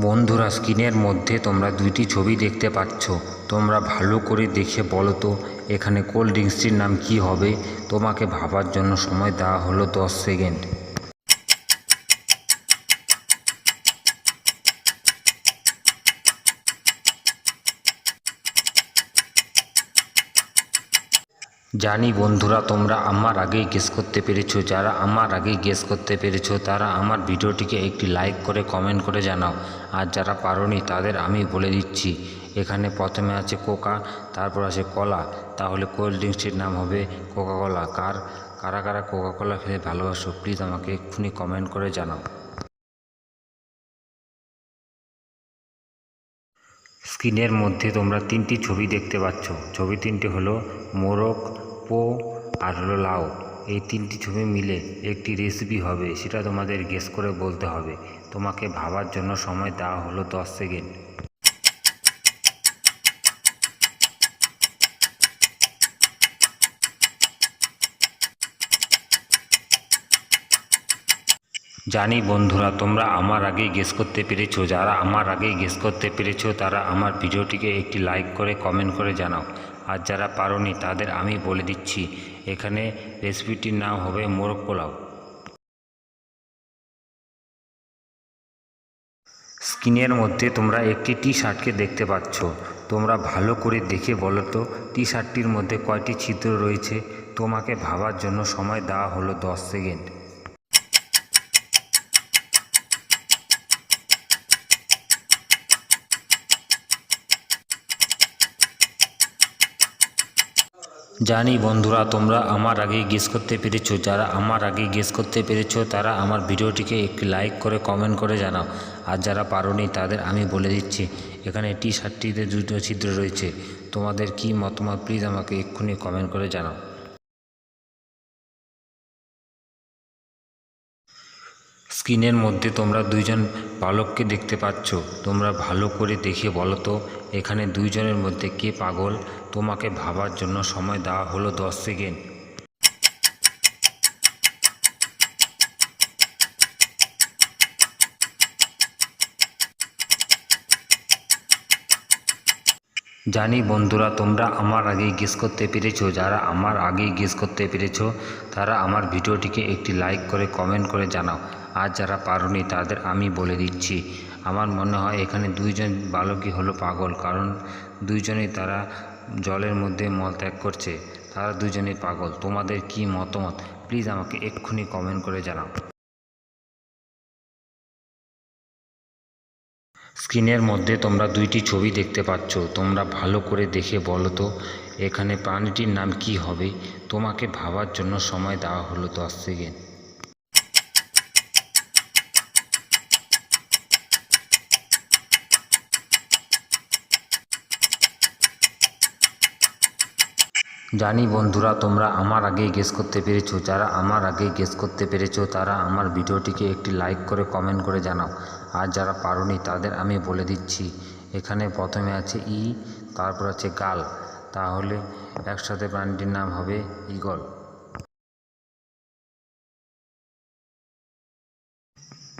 বন্ধুরা, স্ক্রিনের মধ্যে তোমরা দুইটি ছবি দেখতে পাচ্ছ। তোমরা ভালো করে দেখে বলো তো এখানে কোল্ড ড্রিঙ্কসটির নাম কি হবে। তোমাকে ভাবার জন্য সময় দেওয়া হলো 10 সেকেন্ড। জানি বন্ধুরা, তোমরা আমার আগেই গেস করতে পেরেছো। যারা আমার আগেই গেস করতে পেরেছো তারা আমার ভিডিওটিকে একটি লাইক করে কমেন্ট করে জানাও। আর যারা পারোনি তাদের আমি বলে দিচ্ছি, এখানে প্রথমে আছে কোকা, তারপর আছে কলা। তাহলে কোল্ড ড্রিঙ্কসটির নাম হবে কোকা কোলা। কারা কারা কোকা কোলা খেতে ভালোবাসো প্লিজ আমাকে এক্ষুনি কমেন্ট করে জানাও। স্ক্রিনের মধ্যে তোমরা তিনটি ছবি দেখতে পাচ্ছ। ছবি তিনটি হলো মোরগ, পো আর হলো লাউ। এই তিনটি ছবি মিলে একটি রেসিপি হবে, সেটা তোমাদের গেস করে বলতে হবে। তোমাকে ভাবার জন্য সময় দেওয়া হলো 10 সেকেন্ড। জানি বন্ধুরা, তোমরা আমার আগেই গেস করতে পেরেছো। যারা আমার আগেই গেস করতে পেরেছো তারা আমার ভিডিওটিকে একটি লাইক করে কমেন্ট করে জানাও। আর যারা পারোনি তাদের আমি বলে দিচ্ছি, এখানে রেসিপিটির নাম হবে মোরগ পোলাও। স্ক্রিনের মধ্যে তোমরা একটি টি শার্টকে দেখতে পাচ্ছ। তোমরা ভালো করে দেখে বলো তো টি শার্টটির মধ্যে কয়টি ছিদ্র রয়েছে। তোমাকে ভাবার জন্য সময় দেওয়া হলো 10 সেকেন্ড। জানি বন্ধুরা, তোমরা আমার আগেই গেস করতে পেরেছো। যারা আমার আগেই গেস করতে পেরেছো তারা আমার ভিডিওটিকে একটি লাইক করে কমেন্ট করে জানাও। আর যারা পারোনি তাদের আমি বলে দিচ্ছি, এখানে টি শার্টটিতে দুটো ছিদ্র রয়েছে। তোমাদের কি মতামত প্লিজ আমাকে এক্ষুনি কমেন্ট করে জানাও। স্ক্রিনের মধ্যে তোমরা দুইজন বালককে দেখতে পাচ্ছ। তোমরা ভালো করে দেখে বলো তো এখানে দুইজনের মধ্যে কে পাগল। তোমাকে ভাবার জন্য সময় দেওয়া হলো 10 সেকেন্ড। জানি বন্ধুরা, তোমরা আমার আগেই গেস করতে পেরেছো। যারা আমার আগেই গেস করতে পেরেছো তারা আমার ভিডিওটিকে একটি লাইক করে কমেন্ট করে জানাও। আর যারা পারোনি তাদের আমি বলে দিচ্ছি, আমার মনে হয় এখানে দুইজন বালকই হলো পাগল। কারণ দুইজনেই তারা জলের মধ্যে মলত্যাগ করছে। তারা দুইজনেই পাগল। তোমাদের কি মতামত প্লিজ আমাকে এক্ষুনি কমেন্ট করে জানাও। স্ক্রিনের মধ্যে তোমরা দুইটি ছবি দেখতে পাচ্ছ। তোমরা ভালো করে দেখে বলো তো এখানে প্রাণীটির নাম কি হবে। তোমাকে ভাবার জন্য সময় দেওয়া হলো 10 সেকেন্ড। জানি বন্ধুরা, তোমরা আমার আগেই গেস করতে পেরেছো। যারা আমার আগেই গেস করতে পেরেছো তারা আমার ভিডিওটিকে একটি লাইক করে কমেন্ট করে জানাও। আর যারা পারোনি তাদের আমি বলে দিচ্ছি, এখানে প্রথমে আছে ই, তারপর আছে গাল। তাহলে একসাথে প্রাণীটির নাম হবে ঈগল।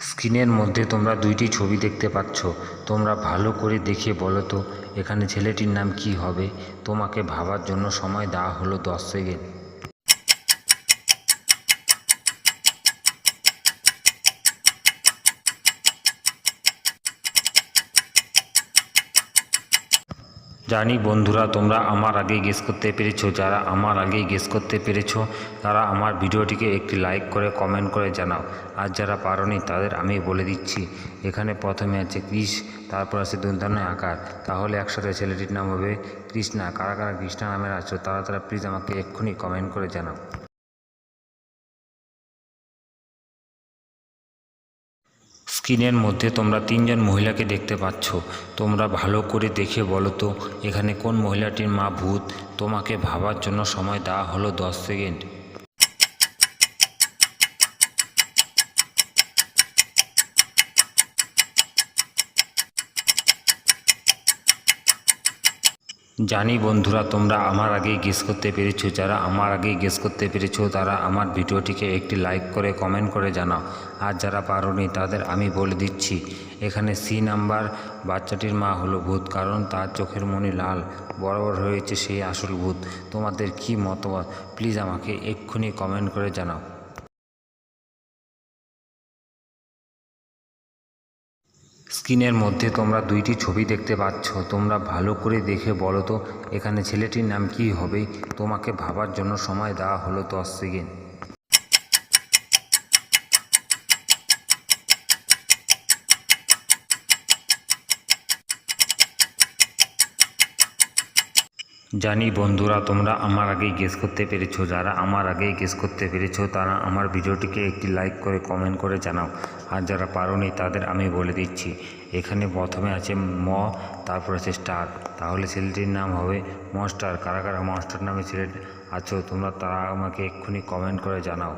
স্ক্রিনের মধ্যে তোমরা দুইটি ছবি দেখতে পাচ্ছ। তোমরা ভালো করে দেখে বলো তো এখানে ছেলেটির নাম কি হবে। তোমাকে ভাবার জন্য সময় দেওয়া হলো 10 সেকেন্ড। জানি বন্ধুরা, তোমরা আমার আগেই গেস করতে পেরেছো। যারা আমার আগেই গেস করতে পেরেছো তারা আমার ভিডিওটিকে একটি লাইক করে কমেন্ট করে জানাও। আর যারা পারোনি তাদের আমি বলে দিচ্ছি, এখানে প্রথমে আছে কৃষ, তারপর আছে দন্তান্নয় আকার। তাহলে একসাথে ছেলেটির নাম হবে কৃষ্ণা। কারা কারা কৃষ্ণা নামের আছো তারা তারা প্লিজ আমাকে এক্ষুনি কমেন্ট করে জানাও। স্ক্রিনের মধ্যে তোমরা তিনজন মহিলাকে দেখতে পাচ্ছ। তোমরা ভালো করে দেখে বলো তো এখানে কোন মহিলাটির মা ভূত। তোমাকে ভাবার জন্য সময় দেওয়া হলো 10 সেকেন্ড। জানি বন্ধুরা তোমরা আমার আগেই গেস করতে পেরেছো। যারা আমার আগেই গেস করতে পেরেছো তারা আমার ভিডিওটিকে একটি লাইক করে কমেন্ট করে জানাও। আর যারা পারোনি তাদের আমি বলে দিচ্ছি, এখানে সি নাম্বার বাচ্চাটির মা হলো ভূত, কারণ তার চোখের মনি লাল বরাবর হয়েছে, সেই আসল ভূত। তোমাদের কি মতামত প্লিজ আমাকে এক্ষুনি কমেন্ট করে জানাও। স্ক্রিনের মধ্যে তোমরা দুইটি ছবি দেখতে পাচ্ছ, তোমরা ভালো করে দেখে বলো তো এখানে ছেলেটির নাম কি হবে। তোমাকে ভাবার জন্য সময় দেওয়া হলো 10 সেকেন্ড। জানি বন্ধুরা তোমরা আমার আগেই গেস করতে পেরেছো। যারা আমার আগেই গেস করতে পেরেছো তারা আমার ভিডিওটিকে একটি লাইক করে কমেন্ট করে জানাও। আর যারা পারোনি তাদের আমি বলে দিচ্ছি, এখানে প্রথমে আছে ম, তারপর আছে স্টার, তাহলে ছেলেটির নাম হবে মনস্টার। কারা কারা মনস্টার নামে ছেলে আছো তোমরা, তারা আমাকে এক্ষুনি কমেন্ট করে জানাও।